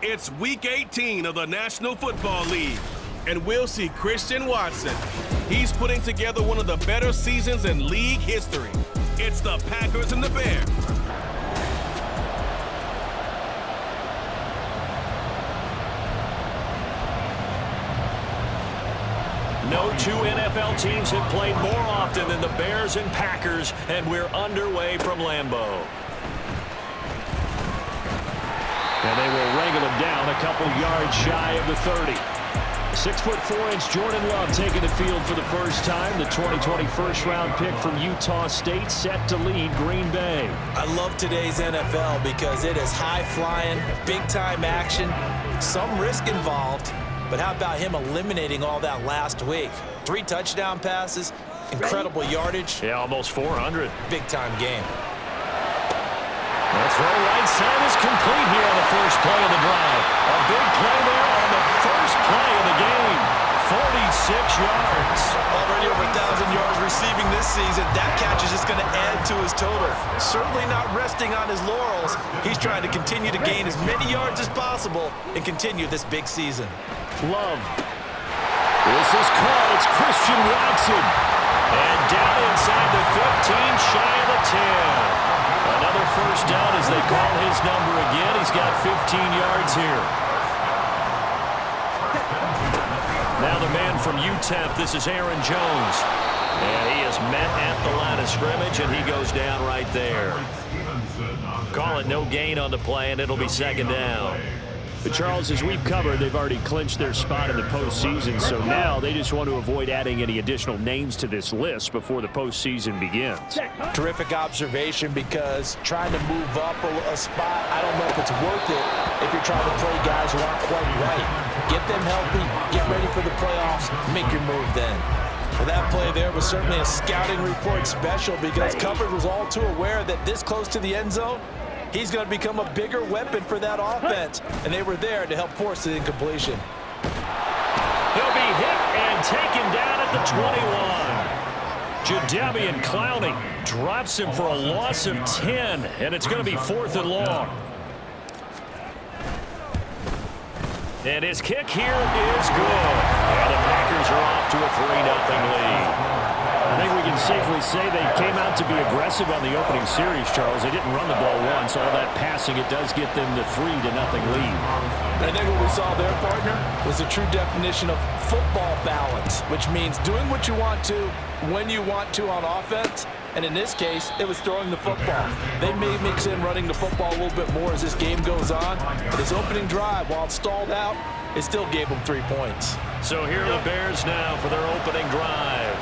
It's Week 18 of the National Football League, and we'll see Christian Watson. He's putting together one of the better seasons in league history. It's the Packers and the Bears. No two NFL teams have played more often than the Bears and Packers, and we're underway from Lambeau. And they will wrangle him down a couple yards shy of the 30. 6'4" Jordan Love taking the field for the first time. The 2020 first-round pick from Utah State set to lead Green Bay. I love today's NFL because it is high-flying, big-time action, some risk involved. But how about him eliminating all that last week? 3 touchdown passes, incredible yardage. Yeah, almost 400. Big-time game. The throw right side is complete here on the first play of the drive. A big play there on the first play of the game. 46 yards. Already over 1,000 yards receiving this season. That catch is just going to add to his total. Certainly not resting on his laurels. He's trying to continue to gain as many yards as possible and continue this big season. Love. This is caught. It's Christian Watson. And down inside the 15, shy of the 10. Another first down as they call his number again. He's got 15 yards here. Now the man from UTEP, this is Aaron Jones. And he is met at the line of scrimmage, and he goes down right there. Call it no gain on the play, and it'll be second down. But Charles, as we've covered, they've already clinched their spot in the postseason, so now they just want to avoid adding any additional names to this list before the postseason begins. Terrific observation, because trying to move up a spot, I don't know if it's worth it if you're trying to play guys who aren't quite right. Get them healthy, get ready for the playoffs, make your move then. Well, that play there was certainly a scouting report special, because coverage was all too aware that this close to the end zone, he's going to become a bigger weapon for that offense, and they were there to help force the incompletion. He'll be hit and taken down at the 21. Jadeveon Clowney drops him for a loss of 10, and it's going to be 4th and long. And his kick here is good. And the Packers are off to a 3-0 lead. I think we can safely say they came out to be aggressive on the opening series, Charles. They didn't run the ball once. All that passing, it does get them the 3-0 lead. I think what we saw there, partner, was a true definition of football balance, which means doing what you want to, when you want to on offense. And in this case, it was throwing the football. They may mix in running the football a little bit more as this game goes on. But his opening drive, while it stalled out, it still gave him 3 points. So here are the Bears now for their opening drive.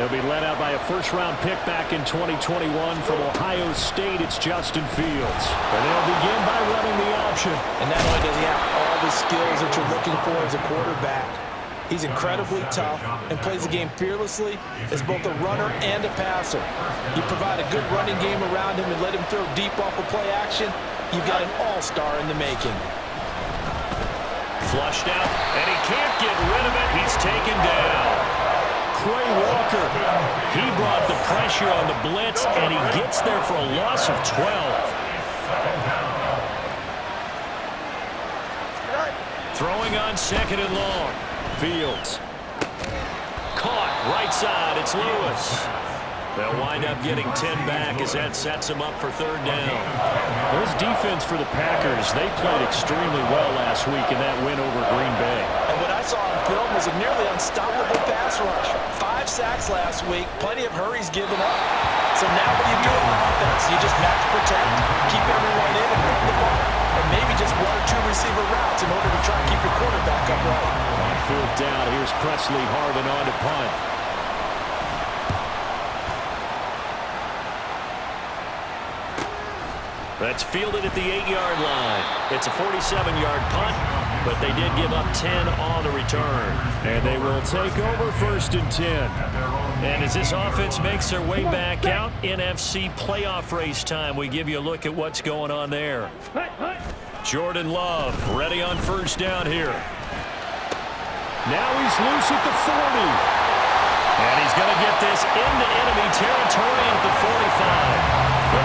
They'll be led out by a first-round pick back in 2021 from Ohio State. It's Justin Fields. And they'll begin by running the option. And not only does he have all the skills that you're looking for as a quarterback, he's incredibly tough and plays the game fearlessly as both a runner and a passer. You provide a good running game around him and let him throw deep off of play action, you've got an all-star in the making. Flushed out, and he can't get rid of it. He's taken down. Quay Walker, he brought the pressure on the blitz, and he gets there for a loss of 12. Throwing on 2nd and long. Fields. Caught right side. It's Lewis. They'll wind up getting 10 back as that sets them up for 3rd down. This defense for the Packers, they played extremely well last week in that win over Green Bay. And what I saw on film was a nearly unstoppable pass rush. 5 sacks last week, plenty of hurries given up. So now what do you do on offense? You just match protect, keep everyone in and run the ball, and maybe just 1 or 2 receiver routes in order to try and keep your quarterback upright. On 4th down, here's Presley Harvin on to punt. That's fielded at the 8-yard line. It's a 47-yard punt, but they did give up 10 on the return. And they will take over 1st and 10. And as this offense makes their way back out, NFC playoff race time, we give you a look at what's going on there. Jordan Love ready on 1st down here. Now he's loose at the 40. And he's going to get this into enemy territory at the 45. The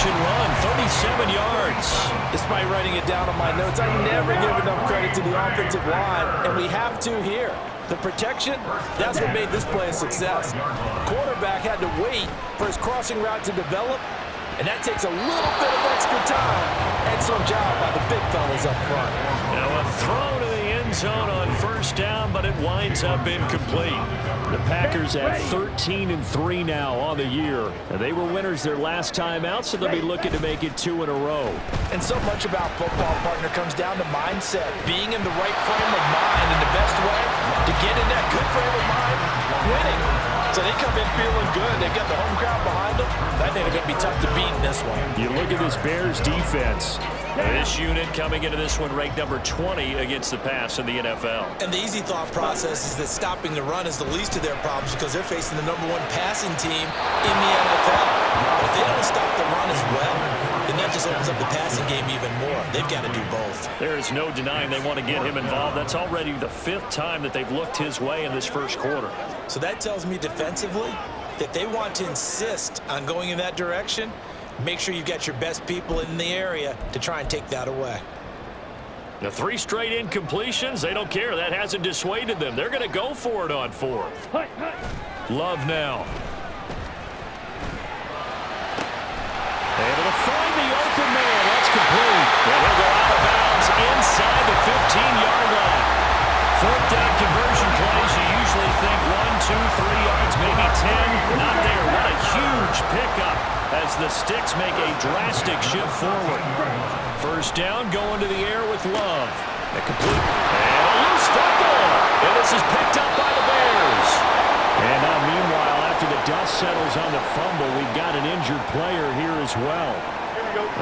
play-action run, 37 yards. Despite writing it down on my notes, I never give enough credit to the offensive line, and we have to here. The protection, that's what made this play a success. Quarterback had to wait for his crossing route to develop, and that takes a little bit of extra time. Excellent job by the big fellas up front. Now a throw to the end zone on first down, but it winds up incomplete. The Packers at 13-3 now on the year. And they were winners their last time out, so they'll be looking to make it 2 in a row. And so much about football, partner, comes down to mindset. Being in the right frame of mind, and the best way to get in that good frame of mind, winning. So they come in feeling good. They've got the home crowd behind them. That ain't going to be tough to beat in this one. You look at this Bears defense. This unit coming into this one ranked number 20 against the pass in the NFL. And the easy thought process is that stopping the run is the least of their problems because they're facing the #1 passing team in the NFL. But if they don't stop the run as well, then that just opens up the passing game even more. They've got to do both. There is no denying they want to get him involved. That's already the 5th time that they've looked his way in this first quarter. So that tells me defensively that they want to insist on going in that direction. Make sure you've got your best people in the area to try and take that away. The 3 straight incompletions, they don't care. That hasn't dissuaded them. They're going to go for it on 4th. Love now. Able to find the open man. That's complete. And he'll go out of bounds inside the 15-yard line. 4th down conversion plays, you usually think 1, 2, 3 yards, maybe 10. Not there. What a huge pickup as the Sticks make a drastic shift forward. First down, going to the air with Love. A complete and a loose football. And this is picked up by the Bears. And now, meanwhile, after the dust settles on the fumble, we've got an injured player here as well.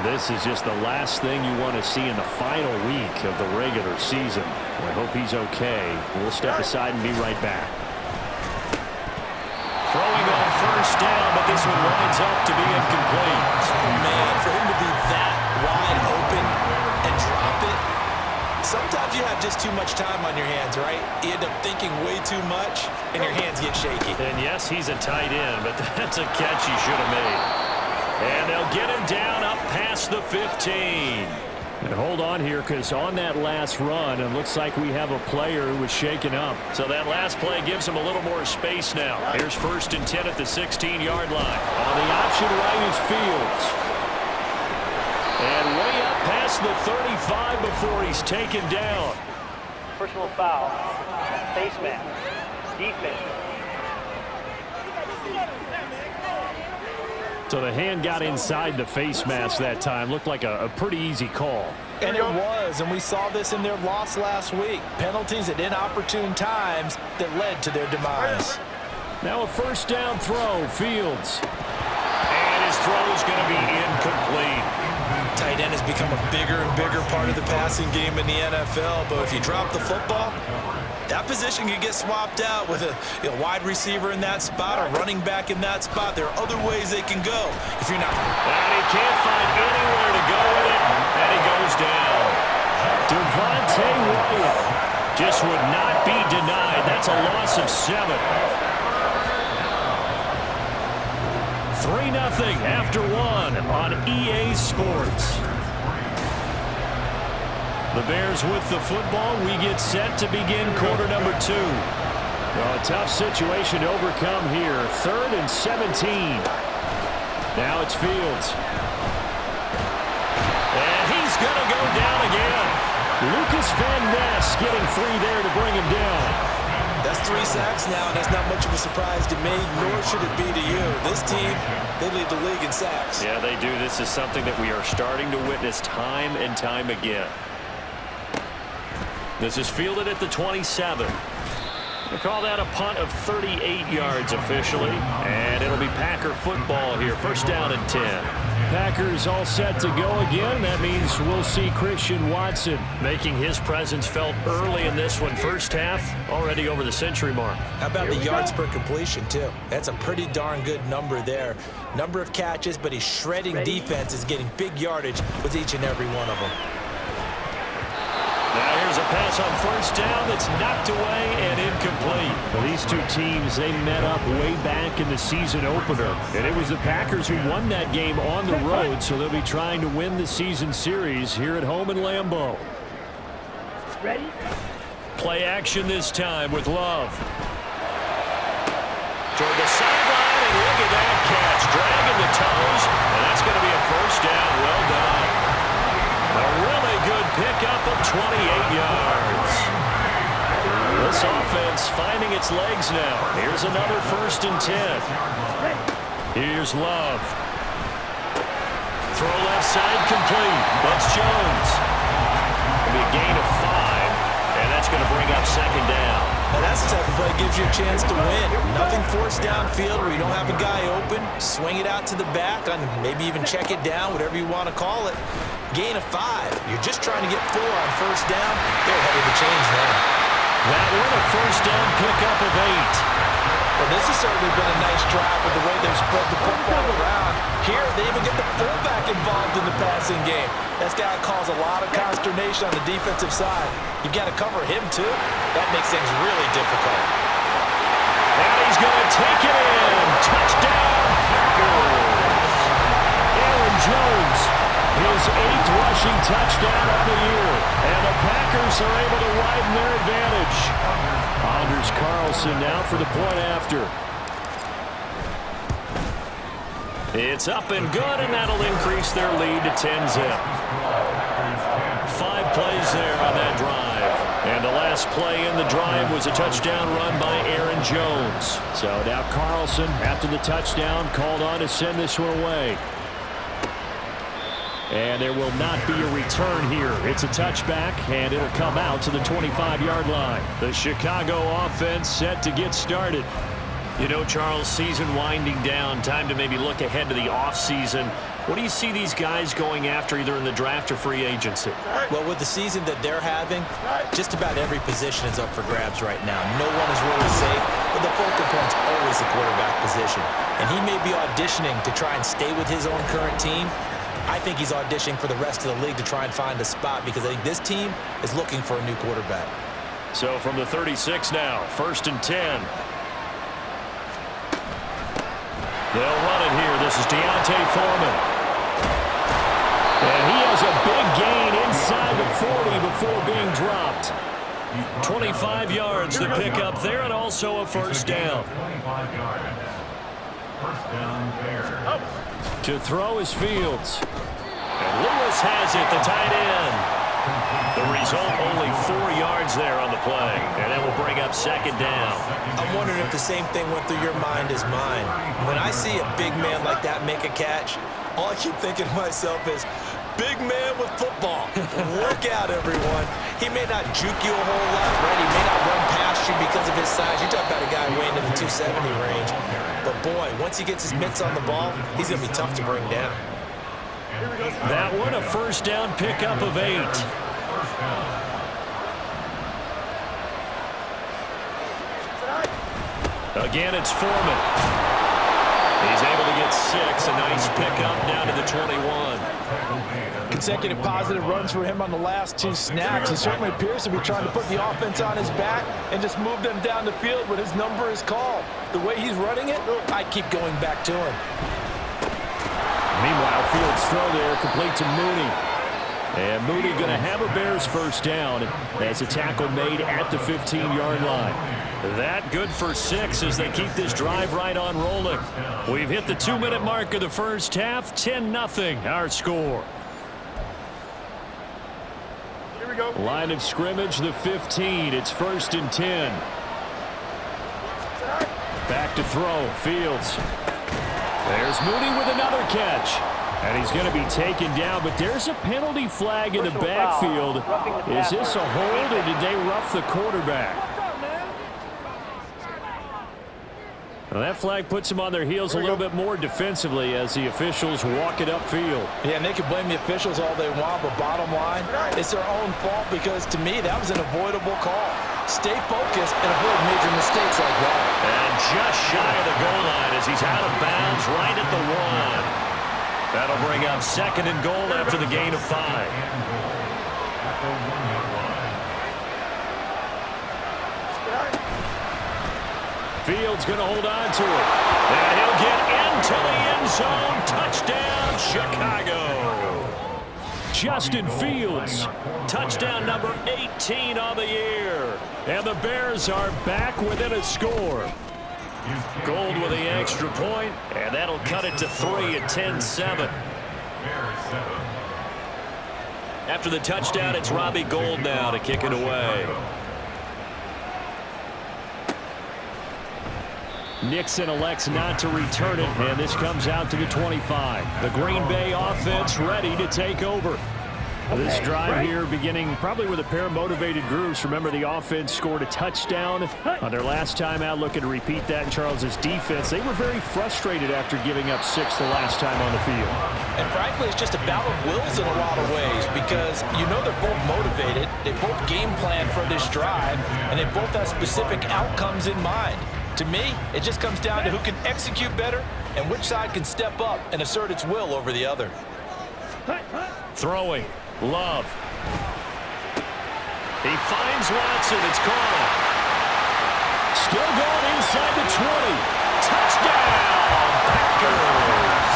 This is just the last thing you want to see in the final week of the regular season. I hope he's okay. We'll step aside and be right back. Throwing on first down, but this one winds up to be incomplete. Oh, man, for him to be that wide open and drop it, sometimes you have just too much time on your hands, right? You end up thinking way too much, and your hands get shaky. And yes, he's a tight end, but that's a catch he should have made. And they'll get him down up past the 15. And hold on here, because on that last run, it looks like we have a player who was shaken up. So that last play gives him a little more space now. Here's 1st and 10 at the 16-yard line. On the option right is Fields. And way up past the 35 before he's taken down. Personal foul, face mask, defense. So the hand got inside the face mask that time. Looked like a pretty easy call. And it was, and we saw this in their loss last week. Penalties at inopportune times that led to their demise. Now a first down throw, Fields. And his throw is going to be incomplete. Tight end has become a bigger and bigger part of the passing game in the NFL, but if you drop the football, that position can get swapped out with a wide receiver in that spot, a running back in that spot. There are other ways they can go if you're not. And he can't find anywhere to go with it, and he goes down. Devontae Wyatt just would not be denied. That's a loss of 7. 3-0 after 1 on EA Sports. The Bears with the football. We get set to begin quarter number 2. Well, a tough situation to overcome here. 3rd and 17. Now it's Fields. And he's going to go down again. Lucas Van Ness getting free there to bring him down. That's 3 sacks now, and that's not much of a surprise to me, nor should it be to you. This team, they lead the league in sacks. Yeah, they do. This is something that we are starting to witness time and time again. This is fielded at the 27. They call that a punt of 38 yards officially, and it'll be Packer football here. First down and 10. Packers all set to go again. That means we'll see Christian Watson making his presence felt early in this one. First half, already over the century mark. How about the yards per completion, too? That's a pretty darn good number there. Number of catches, but he's shredding defense, is getting big yardage with each and every one of them. Now here's a pass on first down that's knocked away and incomplete. Well, these two teams, they met up way back in the season opener. And it was the Packers who won that game on the road, so they'll be trying to win the season series here at home in Lambeau. Ready? Play action this time with Love. Toward the sideline, and look at that catch. Dragging the toes, and that's going to be a first down. Well done. A really good pickup of 28 yards. This offense finding its legs now. Here's another 1st and 10. Here's Love. Throw left side complete. That's Jones. It'll be a gain of 5, and that's going to bring up 2nd down. Now that's the type of play that gives you a chance to win. Nothing forced downfield where you don't have a guy open. Swing it out to the back, and maybe even check it down, whatever you want to call it. Gain of 5. You're just trying to get 4 on 1st down. They're ahead of the chains now. That one a 1st down pickup of 8. Well, this has certainly been a nice drive with the way they've spread the football around. Here, they even get the fullback involved in the passing game. That's got to cause a lot of consternation on the defensive side. You've got to cover him, too. That makes things really difficult. And he's going to take it in. Touchdown, Packers. Aaron Jones, his 8th rushing touchdown on the year. And the Packers are able to widen their advantage. Anders Carlson now for the point after. It's up and good, and that'll increase their lead to 10-zip. 5 plays there on that drive. And the last play in the drive was a touchdown run by Aaron Jones. So now Carlson, after the touchdown, called on to send this one away. And there will not be a return here. It's a touchback, and it'll come out to the 25-yard line. The Chicago offense set to get started. You know, Charles, season winding down, time to maybe look ahead to the offseason. What do you see these guys going after either in the draft or free agency? Well, with the season that they're having, just about every position is up for grabs right now. No one is really safe, but the focal point's always the quarterback position. And he may be auditioning to try and stay with his own current team. I think he's auditioning for the rest of the league to try and find a spot because I think this team is looking for a new quarterback. So from the 36 now, 1st and 10. They'll run it here. This is Deontay Foreman. And he has a big gain inside the 40 before being dropped. 25 yards to pick up there, and also a 1st down. To throw is Fields. And Lewis has it, the tight end. The result, only 4 yards there on the play. And that will bring up 2nd down. I'm wondering if the same thing went through your mind as mine. When I see a big man like that make a catch, all I keep thinking to myself is, big man with football. Look out, everyone. He may not juke you a whole lot, right? He may not run past you because of his size. You're talking about a guy weighing in the 270 range. But, boy, once he gets his mitts on the ball, he's going to be tough to bring down. That one, a 1st down pickup of 8. Again, it's Foreman. He's able to get 6. A nice pickup down to the 21. Consecutive positive runs for him on the last 2 snaps. He certainly appears to be trying to put the offense on his back and just move them down the field when his number is called. The way he's running it, I keep going back to him. Meanwhile, Fields' throw there complete to Mooney. And Mooney going to have a Bears 1st down as a tackle made at the 15-yard line. That good for 6 as they keep this drive right on rolling. We've hit the 2-minute mark of the first half. 10-0 our score. Here we go. Line of scrimmage, the 15. It's 1st and 10. Back to throw. Fields. There's Mooney with another catch. And he's going to be taken down, but there's a penalty flag in the backfield. Is this a hold, or did they rough the quarterback? Well, that flag puts them on their heels a little bit more defensively as the officials walk it upfield. Yeah, and they can blame the officials all they want, but bottom line, it's their own fault because, to me, that was an avoidable call. Stay focused and avoid major mistakes like that. And just shy of the goal line as he's out of bounds right at the 1. That'll bring up 2nd and goal after the gain of 5. Fields going to hold on to it. And he'll get into the end zone. Touchdown, Chicago. Justin Fields, touchdown number 18 on the year. And the Bears are back within a score. Gold with the extra point, and that'll cut it to 3 at 10-7. After the touchdown, it's Robbie Gould now to kick it away. Nixon elects not to return it, and this comes out to the 25. The Green Bay offense ready to take over. This drive here beginning probably with a pair of motivated groups. Remember, the offense scored a touchdown on their last time out. Looking to repeat that in Charles's defense. They were very frustrated after giving up 6 the last time on the field. And frankly, it's just a battle of wills in a lot of ways because you know they're both motivated. They both game plan for this drive, and they both have specific outcomes in mind. To me, it just comes down to who can execute better and which side can step up and assert its will over the other. Throwing. Love. He finds Watson. It's caught. Still going inside the 20. Touchdown, Packers.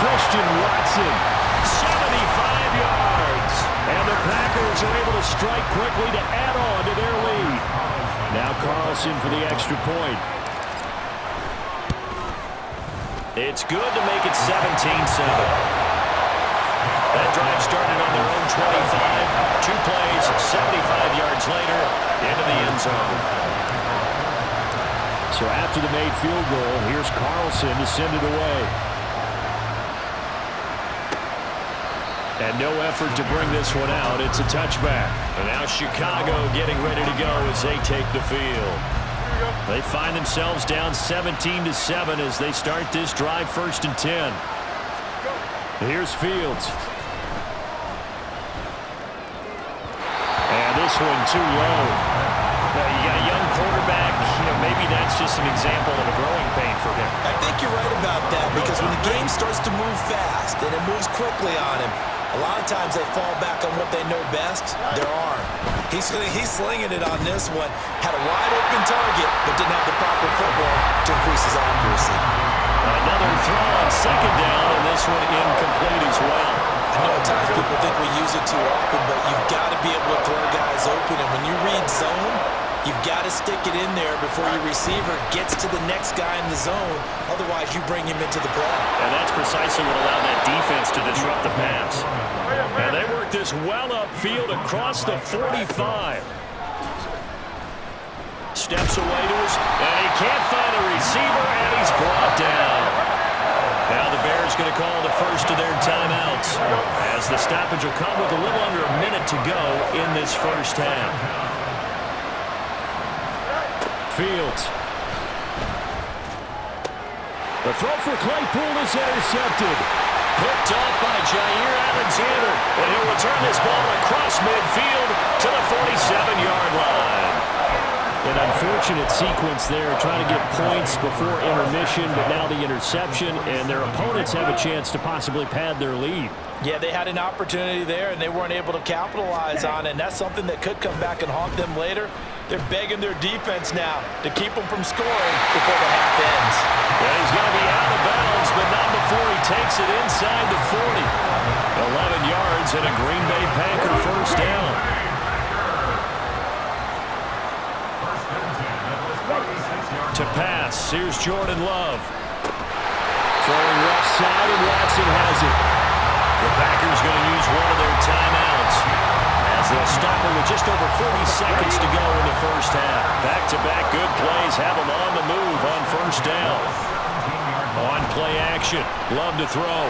Christian Watson, 75 yards. And the Packers are able to strike quickly to add on to their lead. Now Carlson for the extra point. It's good to make it 17-7. That drive started on their own 25. 2 plays, 75 yards later, into the end zone. So after the made field goal, here's Carlson to send it away. And no effort to bring this one out. It's a touchback. And now Chicago getting ready to go as they take the field. They find themselves down 17-7 as they start this drive 1st and 10. Here's Fields. And this one too low. You got a young quarterback. Maybe that's just an example of a growing pain for him. I think you're right about that because when the game starts to move fast and it moves quickly on him, a lot of times they fall back on what they know best, their arm. He's slinging it on this one. Had a wide open target, but didn't have the proper footwork to increase his accuracy. Another throw on 2nd down, and this one incomplete as well. I know at times people think we use it too often, but you've got to be able to throw guys open. And when you read zone, you've got to stick it in there before your receiver gets to the next guy in the zone. Otherwise, you bring him into the play. And that's precisely what allowed that defense to disrupt the pass. And they work this well upfield across the 45. Steps away to his, and he can't find a receiver, and he's brought down. Now the Bears going to call the first of their timeouts as the stoppage will come with a little under a minute to go in this first half. Fields. The throw for Claypool is intercepted. Picked up by Jair Alexander, and he'll return this ball across midfield to the 47-yard line. An unfortunate sequence there, trying to get points before intermission, but now the interception, and their opponents have a chance to possibly pad their lead. Yeah, they had an opportunity there, and they weren't able to capitalize on it, and that's something that could come back and haunt them later. They're begging their defense now to keep them from scoring before the half ends. Yeah, he's going to be out of bounds, but not before he takes it inside the 40. 11 yards and a Green Bay Packer first down. To pass, here's Jordan Love. Throwing left side, and Watson has it. The Packers going to use one of their timeouts as they'll stop it with just over 40 seconds to go in the first half. Back-to-back good plays have them on the move on first down. On play action, Love to throw.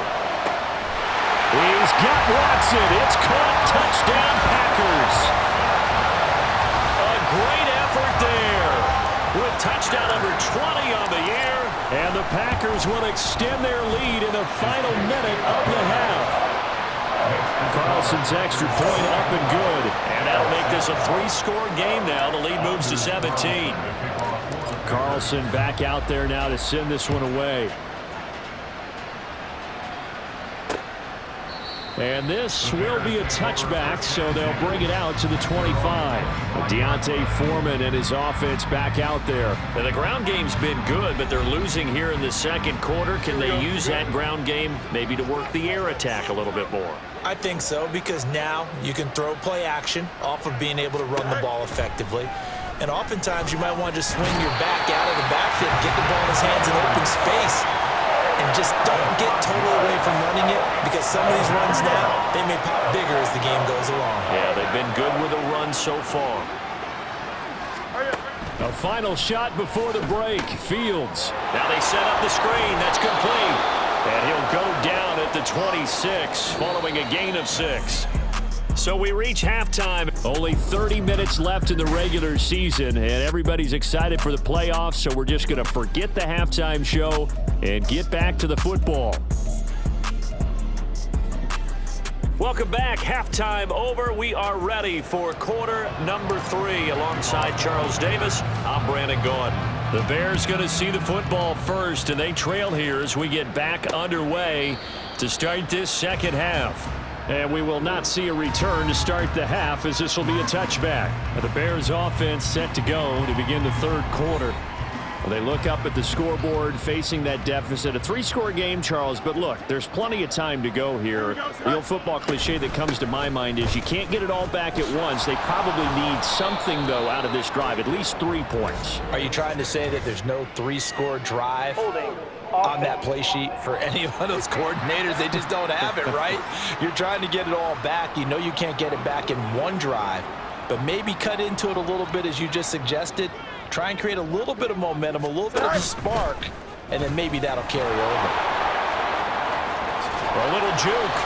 He's got Watson. It's caught. Touchdown, Packers. A great effort there with touchdown number 20 on the year. And the Packers will extend their lead in the final minute of the half. Carlson's extra point up and good. And that'll make this a 3-score game now. The lead moves to 17. Carlson back out there now to send this one away. And this will be a touchback, so they'll bring it out to the 25. Deontay Foreman and his offense back out there. And the ground game's been good, but they're losing here in the second quarter. Can they use that ground game maybe to work the air attack a little bit more? I think so, because now you can throw play action off of being able to run the ball effectively. And oftentimes you might want to just swing your back out of the backfield, get the ball in his hands in open space, and just don't get totally away from running it, because some of these runs now, they may pop bigger as the game goes along. Yeah, they've been good with a run so far. A final shot before the break. Fields. Now they set up the screen. That's complete. And he'll go down at the 26 following a gain of 6. So we reach halftime. Only 30 minutes left in the regular season, and everybody's excited for the playoffs, so we're just going to forget the halftime show and get back to the football. Welcome back. Halftime over. We are ready for quarter number 3. Alongside Charles Davis, I'm Brandon Gordon. The Bears going to see the football first, and they trail here as we get back underway to start this second half. And we will not see a return to start the half, as this will be a touchback. The Bears offense set to go to begin the third quarter. They look up at the scoreboard facing that deficit. A 3-score game, Charles, but look, there's plenty of time to go here. The old football cliche that comes to my mind is you can't get it all back at once. They probably need something, though, out of this drive, at least 3 points. Are you trying to say that there's no 3-score drive on that play sheet for any of those coordinators? They just don't have it, right? You're trying to get it all back. You know you can't get it back in one drive, but maybe cut into it a little bit, as you just suggested. Try and create a little bit of momentum, a little bit of a spark, and then maybe that'll carry over. A little juke.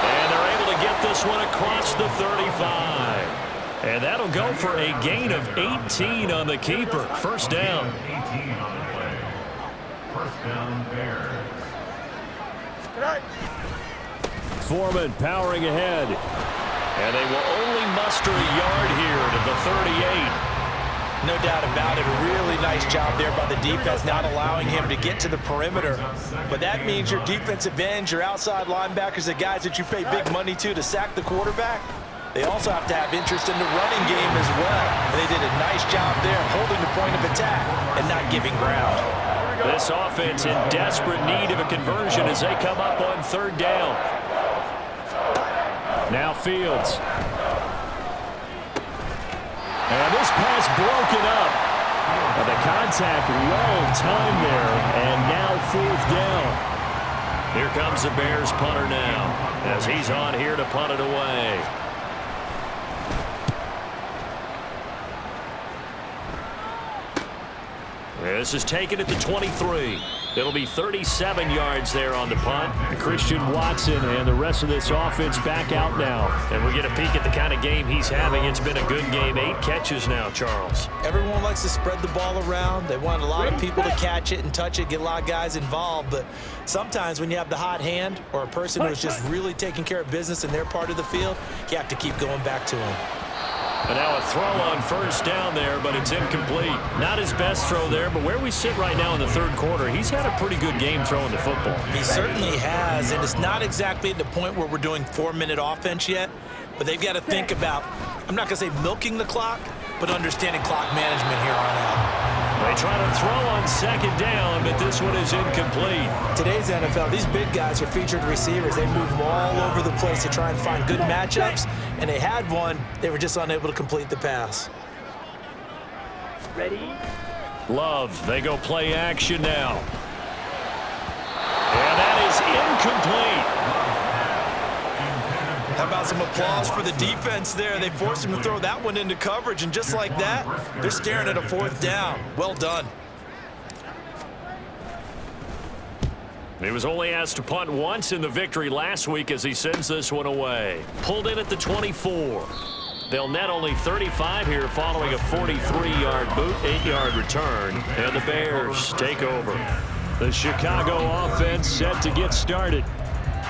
And they're able to get this one across the 35. And that'll go for a gain of 18 on the keeper. First down. 18 on the play. First down, Bears. Foreman powering ahead. And they will only muster a yard here to the 38. No doubt about it. A really nice job there by the defense, not allowing him to get to the perimeter. But that means your defensive ends, your outside linebackers, the guys that you pay big money to sack the quarterback, they also have to have interest in the running game as well. And they did a nice job there holding the point of attack and not giving ground. This offense in desperate need of a conversion as they come up on third down. Now Fields. And this pass broken up. And the contact well timed there, and now fourth down. Here comes the Bears punter now, as he's on here to punt it away. This is taken at the 23. It'll be 37 yards there on the punt. Christian Watson and the rest of this offense back out now. And we get a peek at the kind of game he's having. It's been a good game. 8 catches now, Charles. Everyone likes to spread the ball around. They want a lot of people to catch it and touch it, get a lot of guys involved. But sometimes when you have the hot hand or a person who's just really taking care of business in their part of the field, you have to keep going back to him. And now a throw on first down there, but it's incomplete. Not his best throw there, but where we sit right now in the third quarter, he's had a pretty good game throwing the football. He certainly has, and it's not exactly at the point where we're doing 4-minute offense yet, but they've got to think about, I'm not going to say milking the clock, but understanding clock management here on out. They try to throw on second down, but this one is incomplete. Today's NFL, these big guys are featured receivers. They move all over the place to try and find good matchups, and they had one. They were just unable to complete the pass. Ready? Love, they go play action now. And that is incomplete. How about some applause for the defense there? They forced him to throw that one into coverage, and just like that, they're staring at a fourth down. Well done. He was only asked to punt once in the victory last week as he sends this one away. Pulled in at the 24. They'll net only 35 here following a 43-yard boot, 8-yard return, and the Bears take over. The Chicago offense set to get started.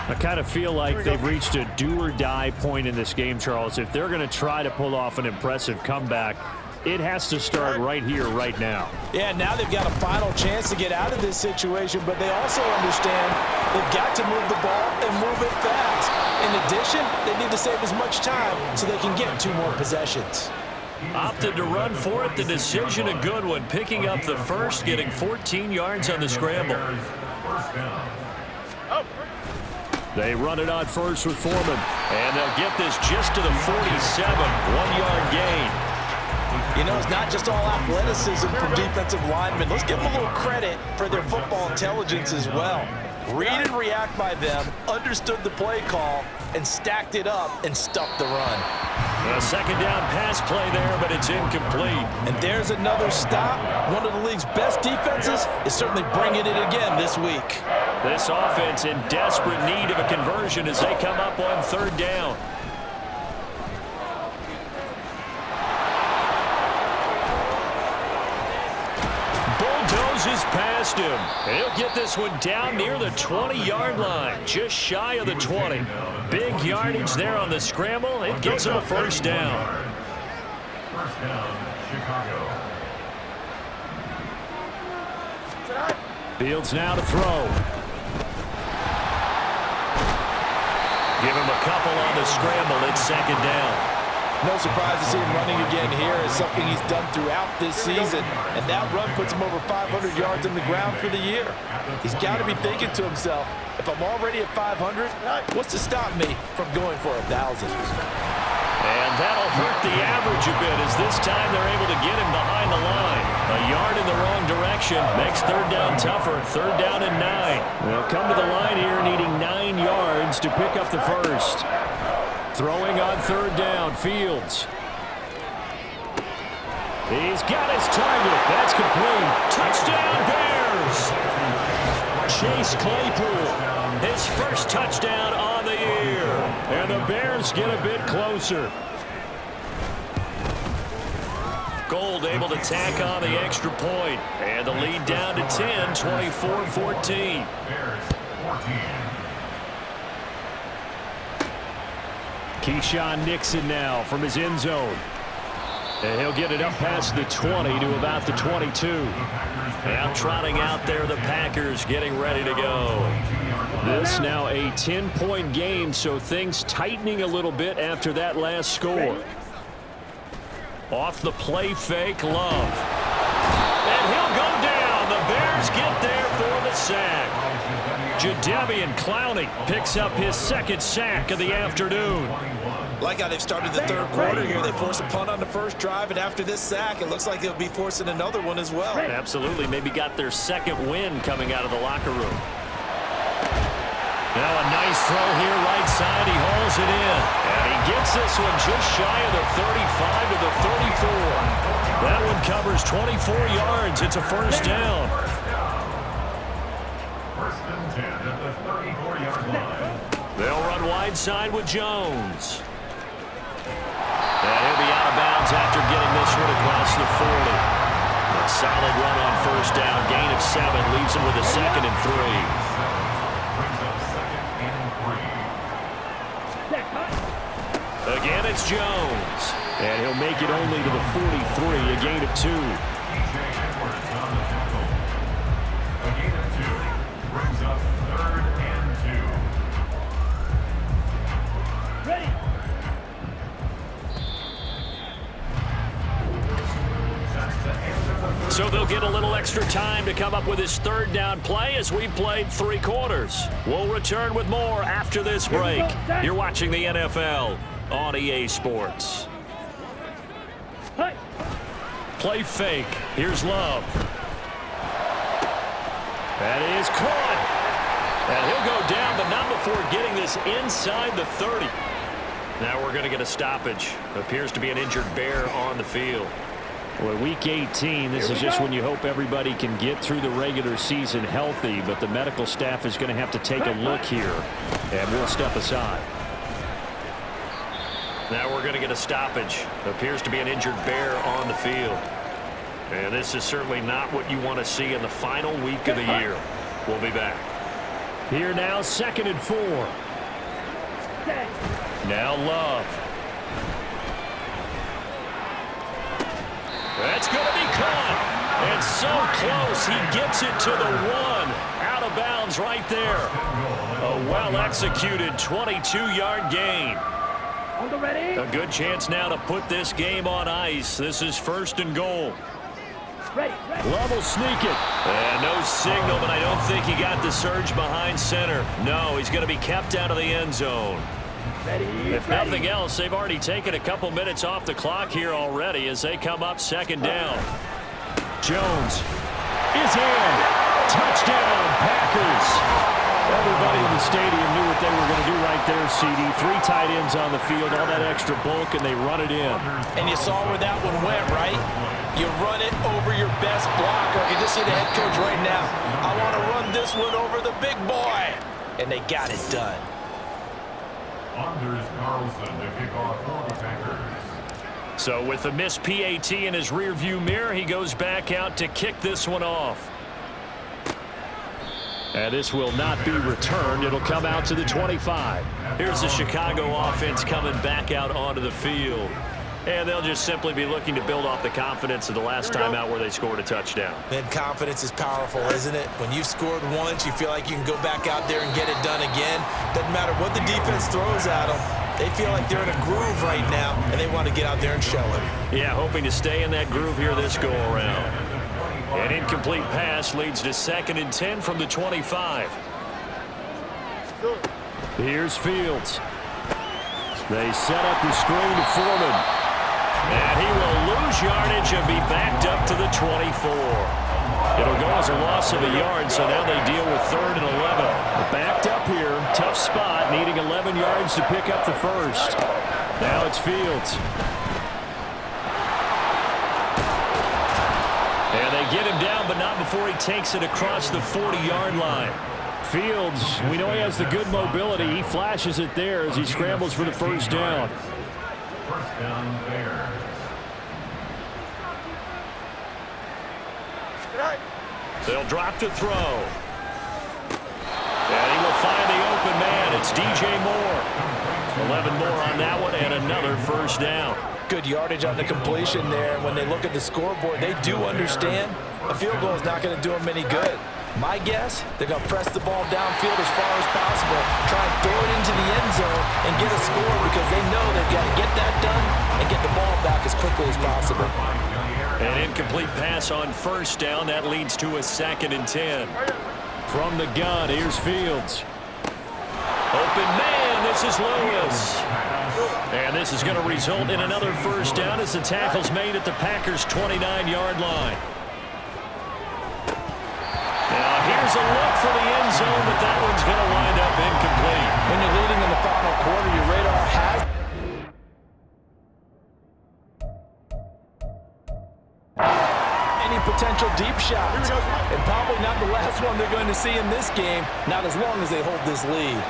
I kind of feel like they've reached a do-or-die point in this game, Charles. If they're going to try to pull off an impressive comeback, it has to start right here, right now. Yeah, now they've got a final chance to get out of this situation, but they also understand they've got to move the ball and move it fast. In addition, they need to save as much time so they can get 2 more possessions. Opted to run for it. The decision a good one. Picking up the first, getting 14 yards on the scramble. They run it on first with Foreman. And they'll get this just to the 47. 1-yard gain. You know, it's not just all athleticism from defensive linemen. Let's give them a little credit for their football intelligence as well. Read and react by them, understood the play call, and stacked it up and stuffed the run. A second down pass play there, but it's incomplete. And there's another stop. One of the league's best defenses is certainly bringing it again this week. This offense in desperate need of a conversion as they come up on 3rd down. Bulldozes past him. He'll get this one down near the 20-yard line, just shy of the 20. Big yardage there on the scramble. It gets him a 1st down. First down, Chicago. Fields now to throw. Give him a couple on the scramble. It's 2nd down. No surprise to see him running again here. It's something he's done throughout this season. And that run puts him over 500 yards on the ground for the year. He's got to be thinking to himself, if I'm already at 500, what's to stop me from going for 1,000? And that'll hurt the average a bit as this time they're able to get him behind the line. A yard in the wrong direction makes 3rd down tougher. 3rd down and 9. They'll come to the line here needing 9 yards to pick up the first. Throwing on 3rd down, Fields. He's got his target. That's complete. Touchdown, Bears! Chase Claypool, his first touchdown on the year. And the Bears get a bit closer. Gold able to tack on the extra point. And the lead down to 10, 24-14. Bears 14. Keyshawn Nixon now from his end zone. And he'll get it up past the 20 to about the 22. Now trotting out there the Packers getting ready to go. This now a 10-point game, so things tightening a little bit after that last score. Off the play fake, Love. And he'll go down. The Bears get there for the sack. Jadeveon Clowney picks up his 2nd sack of the afternoon. Like how they've started the 3rd quarter here. They forced a punt on the first drive, and after this sack, it looks like they'll be forcing another one as well. Absolutely. Maybe got their 2nd win coming out of the locker room. Now a nice throw here right side. He hauls it in. And he gets this one just shy of the 35 to the 34. That one covers 24 yards. It's a 1st down. First and 10 at the 34-yard line. They'll run wide side with Jones. And he'll be out of bounds after getting this one across the 40. A solid run on 1st down. Gain of 7 leaves him with a 2nd and 3. Brings up 2nd and 3. Again, it's Jones. And he'll make it only to the 43, a gain of 2. TJ Edwards on the tackle. A gain of 2. Brings up 3rd and 2. Ready. So they'll get a little extra time to come up with his 3rd down play as we've played 3 quarters. We'll return with more after this break. You're watching the NFL on EA Sports. Play fake. Here's Love. That is caught. And he'll go down, but not before getting this inside the 30. Now we're going to get a stoppage. Appears to be an injured Bear on the field. Well, week 18, this is just when you hope everybody can get through the regular season healthy, but the medical staff is going to have to take a look here, and we'll step aside. Now we're going to get a stoppage. Appears to be an injured Bear on the field. And this is certainly not what you want to see in the final week of the year. We'll be back. Here now, 2nd and 4. Now Love. That's going to be caught. And so close, he gets it to the 1. Out of bounds right there. A Well executed, 22-yard gain. On the ready. A good chance now to put this game on ice. This is 1st and goal. Ready. Love will sneak it. And no signal, but I don't think he got the surge behind center. No, he's going to be kept out of the end zone. Ready. If nothing else, they've already taken a couple minutes off the clock here already as they come up 2nd down. Jones is in. Touchdown, Packers. Everybody in the stadium knew what they were going to do right there, CD. 3 tight ends on the field, all that extra bulk, and they run it in. And you saw where that one went, right? You run it over your best blocker. You just see the head coach right now. I want to run this one over the big boy. And they got it done. Anders Carlson to kick off for the Packers. So with the missed PAT in his rearview mirror, he goes back out to kick this one off. And this will not be returned. It'll come out to the 25. Here's the Chicago offense coming back out onto the field. And they'll just simply be looking to build off the confidence of the last time out where they scored a touchdown. Man, confidence is powerful, isn't it? When you've scored once, you feel like you can go back out there and get it done again. Doesn't matter what the defense throws at them. They feel like they're in a groove right now, and they want to get out there and show it. Yeah, hoping to stay in that groove here this go-around. An incomplete pass leads to 2nd and 10 from the 25. Here's Fields. They set up the screen to Foreman. And he will lose yardage and be backed up to the 24. It'll go as a loss of a yard, so now they deal with 3rd and 11. Backed up here, tough spot, needing 11 yards to pick up the first. Now it's Fields. And they get him down, but not before he takes it across the 40-yard line. Fields, we know he has the good mobility. He flashes it there as he scrambles for the first down. First down Bears. They'll drop to throw. And he will find the open man. It's DJ Moore. 11 more on that one and another first down. Good yardage on the completion there. And when they look at the scoreboard, they do understand a field goal is not going to do them any good. My guess, they're going to press the ball downfield as far as possible, try and throw it into the end zone and get a score because they know they've got to get that done and get the ball back as quickly as possible. An incomplete pass on first down. That leads to a 2nd and 10. From the gun, here's Fields. Open man, this is Lewis. And this is going to result in another first down as the tackle's made at the Packers' 29-yard line. Now here's a look for the end zone, but that one's going to wind up incomplete. When you're leading in the final quarter, your radar has any potential deep shots. And probably not the last one they're going to see in this game, not as long as they hold this lead.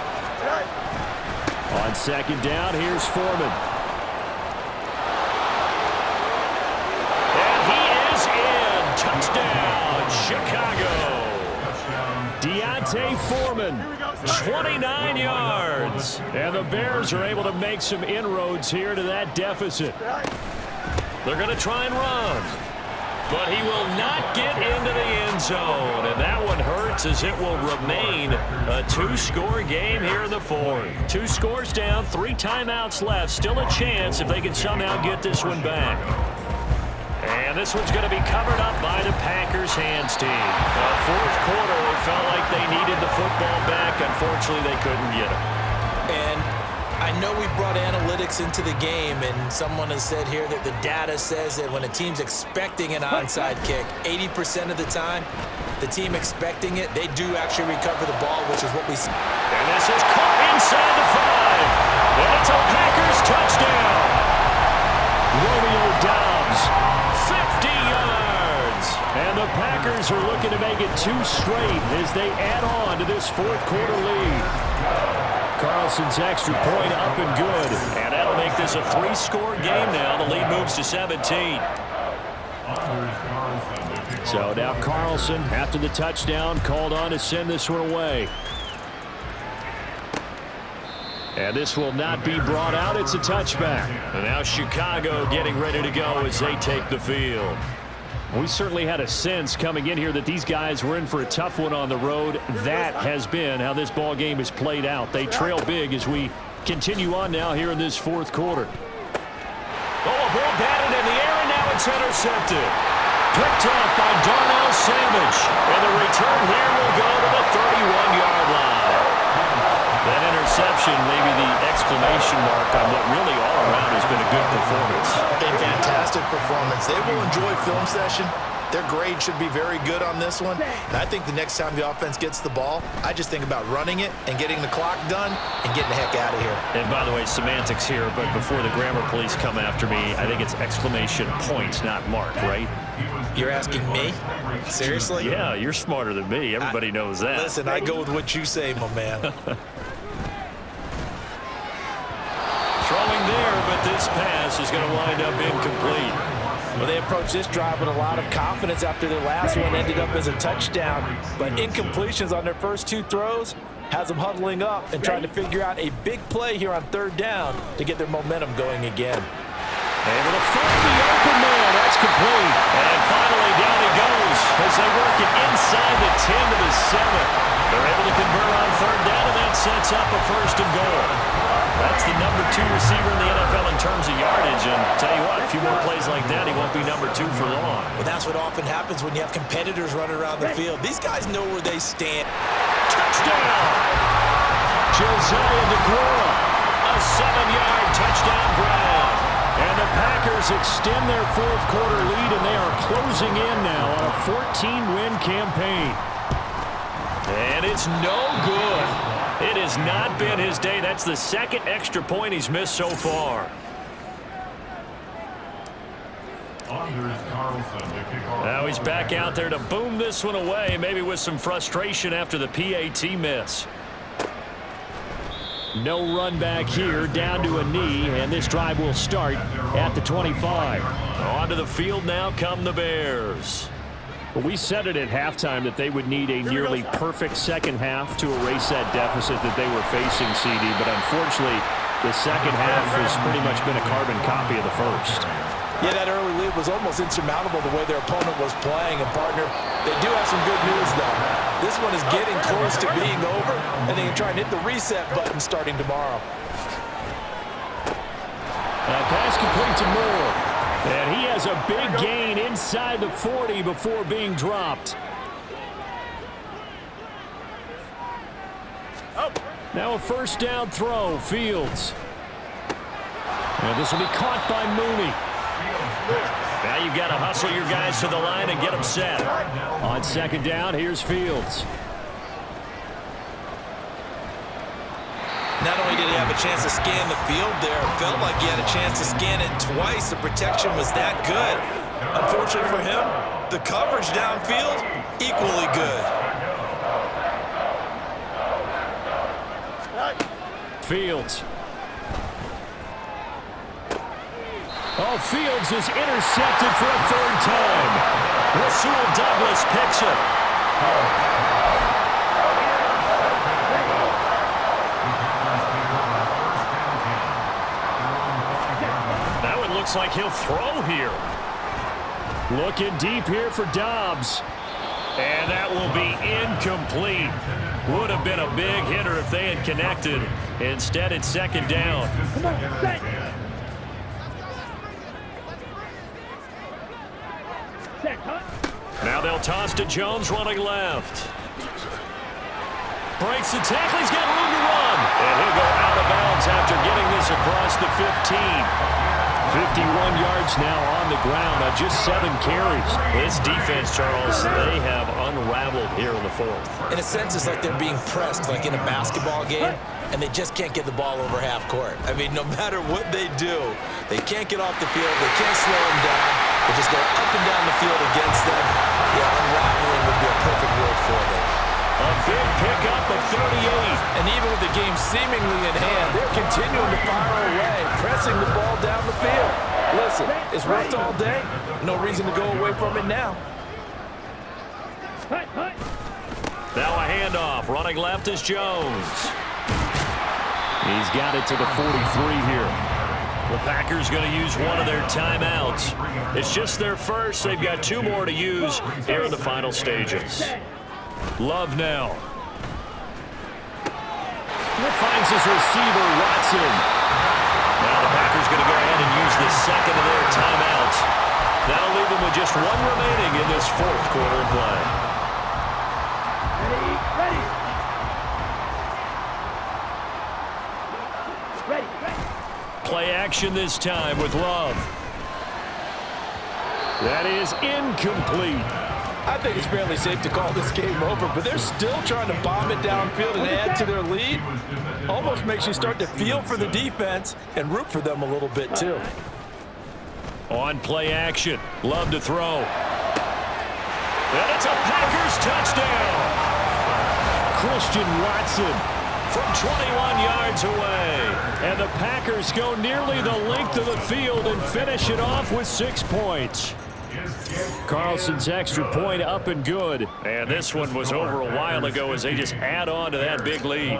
On 2nd down, here's Foreman. And he is in. Touchdown, Chicago. Deontay Foreman, 29 yards. and the Bears are able to make some inroads here to that deficit. They're going to try and run, but he will not get into the end zone, and that one hurts as it will remain a 2-score game here in the 4th. 2 scores down, 3 timeouts left. Still a chance if they can somehow get this one back. And this one's going to be covered up by the Packers hands team. 4th quarter, it felt like they needed the football back. Unfortunately, they couldn't get it. And I know we brought analytics into the game, and someone has said here that the data says that when a team's expecting an onside kick, 80% of the time, the team expecting it, they do actually recover the ball, which is what we see. And this is caught inside the 5. And it's a Packers touchdown. Romeo Doubs, 50 yards. and the Packers are looking to make it 2 straight as they add on to this 4th quarter lead. Carlson's extra point up and good. And that'll make this a 3-score game now. The lead moves to 17. So now Carlson, after the touchdown, called on to send this one away. And this will not be brought out. It's a touchback. And now Chicago getting ready to go as they take the field. We certainly had a sense coming in here that these guys were in for a tough one on the road. That has been how this ball game has played out. They trail big as we continue on now here in this fourth quarter. Oh, a ball batted in the air, and now it's intercepted. Picked off by Darnell Savage. And the return here will go to the 31-yard line. That interception, maybe the exclamation mark on what really all around has been a good performance. A fantastic performance. They will enjoy film session. Their grade should be very good on this one. And I think the next time the offense gets the ball, I just think about running it and getting the clock done and getting the heck out of here. And by the way, semantics here, but before the grammar police come after me, I think it's exclamation point, not mark, right? You're asking me? Seriously? Yeah, you're smarter than me. Everybody knows that. Listen, I go with what you say, my man. Throwing there, but this pass is going to wind up incomplete. Well, they approached this drive with a lot of confidence after their last one ended up as a touchdown. But incompletions on their first two throws has them huddling up and trying to figure out a big play here on third down to get their momentum going again. Able to find the open man. That's complete. And finally down he goes as they work it inside the 10 to the 7. They're able to convert on third down, and that sets up a first and goal. That's the number 2 receiver in the NFL in terms of yardage. And tell you what, a few more plays like that, he won't be number 2 for long. Well, that's what often happens when you have competitors running around the field. These guys know where they stand. Touchdown! Josiah DeGuara. A 7-yard touchdown grab. And the Packers extend their fourth quarter lead, and they are closing in now on a 14-win campaign. And it's no good. It has not been his day. That's the second extra point he's missed so far. Now he's back out there to boom this one away, maybe with some frustration after the PAT miss. No run back here, down to a knee, and this drive will start at the 25. Onto the field now come the Bears. Well, we said it at halftime that they would need a nearly perfect second half to erase that deficit that they were facing, CD, but unfortunately, the second half has pretty much been a carbon copy of the first. Yeah, that early lead was almost insurmountable the way their opponent was playing. And, partner, they do have some good news, though. This one is getting close to being over, and they can try and hit the reset button starting tomorrow. Pass complete to Moore. And he has a big gain inside the 40 before being dropped. Now a first down throw, Fields. And this will be caught by Mooney. Now you've got to hustle your guys to the line and get them set. On second down, here's Fields. Not only did he have a chance to scan the field there, it felt like he had a chance to scan it twice. The protection was that good. Unfortunately for him, the coverage downfield, equally good. Fields. Oh, Fields is intercepted for a third time. Rasul Douglas picks it. Now it looks like he'll throw here. Looking deep here for Dobbs. And that will be incomplete. Would have been a big hitter if they had connected. Instead, it's second down. Come on, set. Set, huh? Now they'll toss to Jones running left. Breaks the tackle. He's got room to run. And he'll go out of bounds after getting this across the 15. 51 yards now on the ground on just 7 carries. This defense, Charles, they have unraveled here in the fourth. In a sense, it's like they're being pressed like in a basketball game, and they just can't get the ball over half court. I mean, no matter what they do, they can't get off the field. They can't slow them down. They just go up and down the field against them. Yeah, unraveling would be a perfect word for them. A big pickup of 38. And even with the game seemingly in hand, they're continuing to fire away, pressing the ball down the field. Listen, it's worked all day. No reason to go away from it now. Now a handoff. Running left is Jones. He's got it to the 43 here. The Packers going to use one of their timeouts. It's just their first. They've got 2 more to use here in the final stages. Love now. Finds his receiver, Watson. Now the Packers going to go ahead and use the second of their timeouts. That'll leave them with just 1 remaining in this 4th quarter of play. Play action this time with Love. That is incomplete. I think it's fairly safe to call this game over, but they're still trying to bomb it downfield and add to their lead. Almost makes you start to feel for the defense and root for them a little bit too. On play action, Love to throw. And it's a Packers touchdown. Christian Watson from 21 yards away. And the Packers go nearly the length of the field and finish it off with 6 points. Carlson's extra point up and good. And this one was over a while ago as they just add on to that big lead.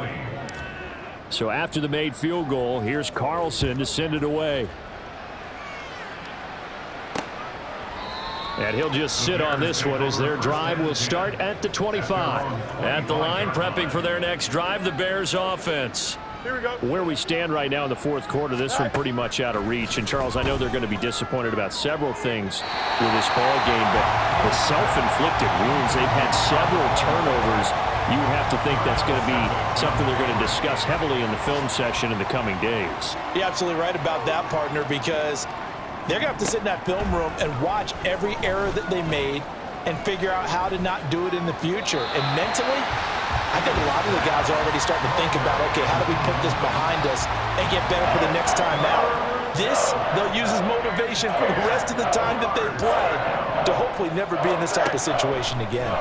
So after the made field goal, here's Carlson to send it away. And he'll just sit on this one as their drive will start at the 25. At the line, prepping for their next drive, the Bears offense. Where we stand right now in the 4th quarter, this one pretty much out of reach. And, Charles, I know they're going to be disappointed about several things with this ball game, but the self-inflicted wounds, they've had several turnovers. You have to think that's going to be something they're going to discuss heavily in the film session in the coming days. You're absolutely right about that, partner, because they're going to have to sit in that film room and watch every error that they made and figure out how to not do it in the future. And mentally, I think a lot of the guys are already starting to think about, okay, how do we put this behind us and get better for the next time out? This, they'll use as motivation for the rest of the time that they play to hopefully never be in this type of situation again.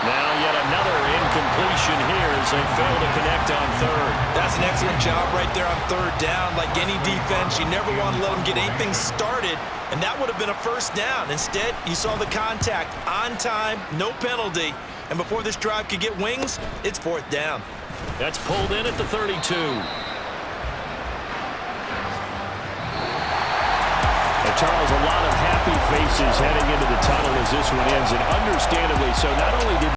Now yet another incompletion here as they fail to connect on 3rd. That's an excellent job right there on 3rd down. Like any defense, you never want to let them get anything started, and that would have been a 1st down. Instead, you saw the contact on time, no penalty, and before this drive could get wings, it's 4th down. That's pulled in at the 32. And Charles, a lot of happy faces heading into the tunnel as this one ends, and understandably so. Not only did